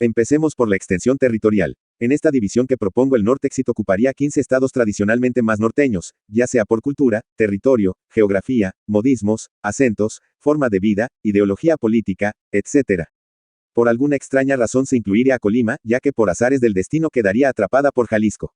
Empecemos por la extensión territorial. En esta división que propongo el Nortexit ocuparía 15 estados tradicionalmente más norteños, ya sea por cultura, territorio, geografía, modismos, acentos, forma de vida, ideología política, etc. Por alguna extraña razón se incluiría a Colima, ya que por azares del destino quedaría atrapada por Jalisco.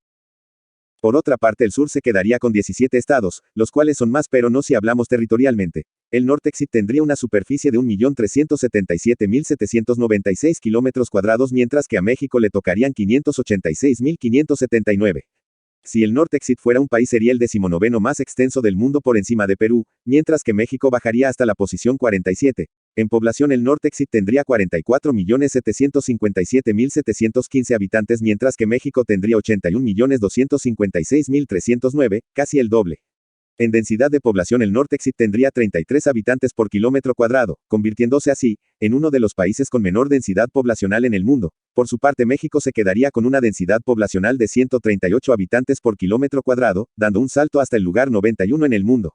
Por otra parte el sur se quedaría con 17 estados, los cuales son más pero no si hablamos territorialmente. El Nortexit tendría una superficie de 1.377.796 km², mientras que a México le tocarían 586.579. Si el Nortexit fuera un país sería el 19º más extenso del mundo por encima de Perú, mientras que México bajaría hasta la posición 47. En población el Nortexit tendría 44.757.715 habitantes, mientras que México tendría 81.256.309, casi el doble. En densidad de población el Nortexit tendría 33 habitantes por kilómetro cuadrado, convirtiéndose así, en uno de los países con menor densidad poblacional en el mundo. Por su parte México se quedaría con una densidad poblacional de 138 habitantes por kilómetro cuadrado, dando un salto hasta el lugar 91 en el mundo.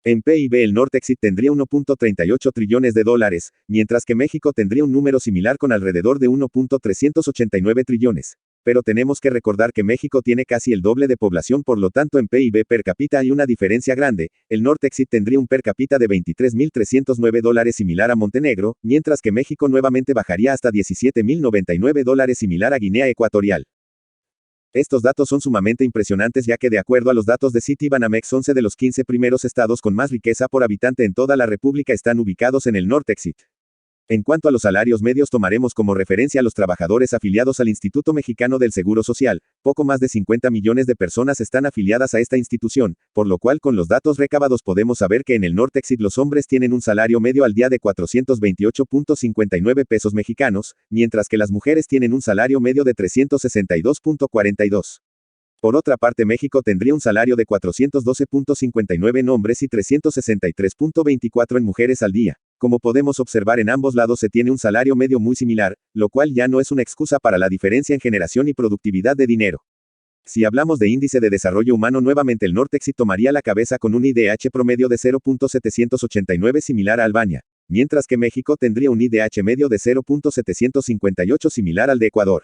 En PIB el Nortexit tendría 1.38 trillones de dólares, mientras que México tendría un número similar con alrededor de 1.389 trillones. Pero tenemos que recordar que México tiene casi el doble de población, por lo tanto en PIB per cápita hay una diferencia grande. El Nortexit tendría un per cápita de $23.309 similar a Montenegro, mientras que México nuevamente bajaría hasta $17.099 similar a Guinea Ecuatorial. Estos datos son sumamente impresionantes, ya que de acuerdo a los datos de Citibanamex 11 de los 15 primeros estados con más riqueza por habitante en toda la República están ubicados en el Nortexit. En cuanto a los salarios medios tomaremos como referencia a los trabajadores afiliados al Instituto Mexicano del Seguro Social. Poco más de 50 millones de personas están afiliadas a esta institución, por lo cual con los datos recabados podemos saber que en el Nortexit los hombres tienen un salario medio al día de 428.59 pesos mexicanos, mientras que las mujeres tienen un salario medio de 362.42. Por otra parte México tendría un salario de 412.59 en hombres y 363.24 en mujeres al día. Como podemos observar en ambos lados se tiene un salario medio muy similar, lo cual ya no es una excusa para la diferencia en generación y productividad de dinero. Si hablamos de índice de desarrollo humano nuevamente el Nortexit tomaría la cabeza con un IDH promedio de 0.789 similar a Albania, mientras que México tendría un IDH medio de 0.758 similar al de Ecuador.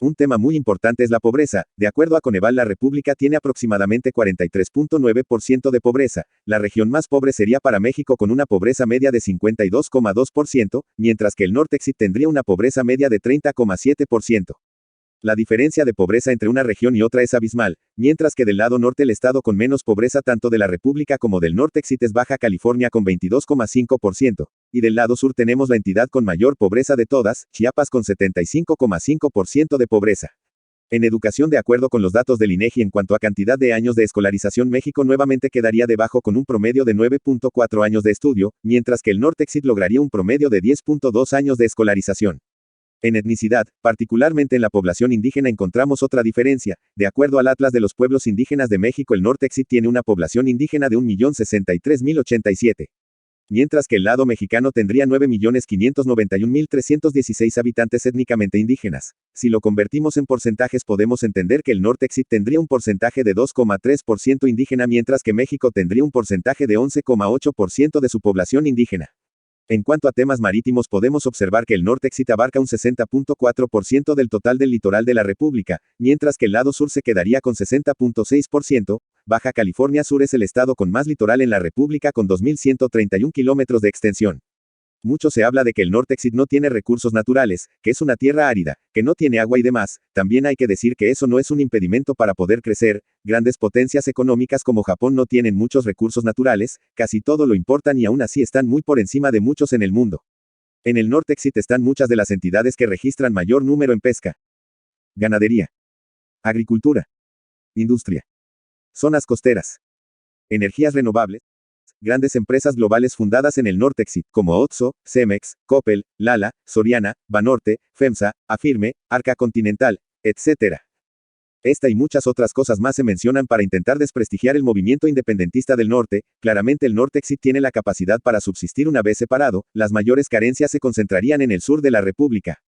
Un tema muy importante es la pobreza. De acuerdo a Coneval la República tiene aproximadamente 43.9% de pobreza. La región más pobre sería para México con una pobreza media de 52,2%, mientras que el Nortexit tendría una pobreza media de 30,7%. La diferencia de pobreza entre una región y otra es abismal, mientras que del lado norte el estado con menos pobreza tanto de la República como del Nortexit es Baja California con 22,5%, y del lado sur tenemos la entidad con mayor pobreza de todas, Chiapas con 75,5% de pobreza. En educación, de acuerdo con los datos del INEGI en cuanto a cantidad de años de escolarización, México nuevamente quedaría debajo con un promedio de 9.4 años de estudio, mientras que el Nortexit lograría un promedio de 10.2 años de escolarización. En etnicidad, particularmente en la población indígena encontramos otra diferencia. De acuerdo al Atlas de los Pueblos Indígenas de México el Nortexit tiene una población indígena de 1.063.087. Mientras que el lado mexicano tendría 9.591.316 habitantes étnicamente indígenas. Si lo convertimos en porcentajes podemos entender que el Nortexit tendría un porcentaje de 2,3% indígena, mientras que México tendría un porcentaje de 11,8% de su población indígena. En cuanto a temas marítimos podemos observar que el Nortexit abarca un 60.4% del total del litoral de la República, mientras que el lado sur se quedaría con 60.6%. Baja California Sur es el estado con más litoral en la República con 2.131 kilómetros de extensión. Mucho se habla de que el Nortexit no tiene recursos naturales, que es una tierra árida, que no tiene agua y demás. También hay que decir que eso no es un impedimento para poder crecer. Grandes potencias económicas como Japón no tienen muchos recursos naturales, casi todo lo importan y aún así están muy por encima de muchos en el mundo. En el Nortexit están muchas de las entidades que registran mayor número en pesca, ganadería, agricultura, industria, zonas costeras, energías renovables. Grandes empresas globales fundadas en el Nortexit, como Otso, Cemex, Coppel, Lala, Soriana, Banorte, FEMSA, Afirme, Arca Continental, etc. Esta y muchas otras cosas más se mencionan para intentar desprestigiar el movimiento independentista del norte. Claramente el Nortexit tiene la capacidad para subsistir una vez separado. Las mayores carencias se concentrarían en el sur de la República.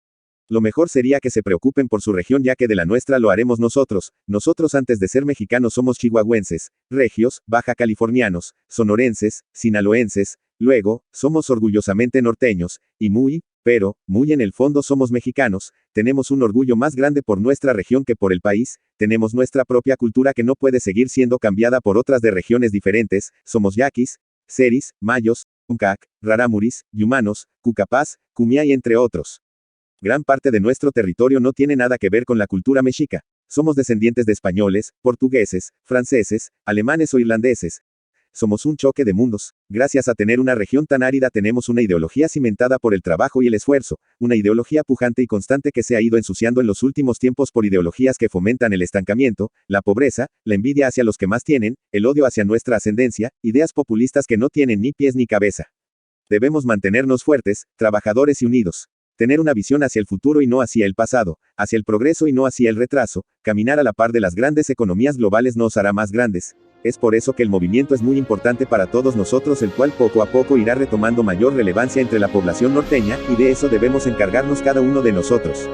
Lo mejor sería que se preocupen por su región, ya que de la nuestra lo haremos nosotros. Nosotros antes de ser mexicanos somos chihuahuenses, regios, baja californianos, sonorenses, sinaloenses, luego, somos orgullosamente norteños, y muy Pero, muy en el fondo somos mexicanos, tenemos un orgullo más grande por nuestra región que por el país, tenemos nuestra propia cultura que no puede seguir siendo cambiada por otras de regiones diferentes, somos yaquis, seris, mayos, uncac, raramuris, yumanos, cucapás, cumiay entre otros. Gran parte de nuestro territorio no tiene nada que ver con la cultura mexica. Somos descendientes de españoles, portugueses, franceses, alemanes o irlandeses. Somos un choque de mundos. Gracias a tener una región tan árida tenemos una ideología cimentada por el trabajo y el esfuerzo, una ideología pujante y constante que se ha ido ensuciando en los últimos tiempos por ideologías que fomentan el estancamiento, la pobreza, la envidia hacia los que más tienen, el odio hacia nuestra ascendencia, ideas populistas que no tienen ni pies ni cabeza. Debemos mantenernos fuertes, trabajadores y unidos. Tener una visión hacia el futuro y no hacia el pasado, hacia el progreso y no hacia el retraso, caminar a la par de las grandes economías globales nos hará más grandes. Es por eso que el movimiento es muy importante para todos nosotros, el cual poco a poco irá retomando mayor relevancia entre la población norteña, y de eso debemos encargarnos cada uno de nosotros.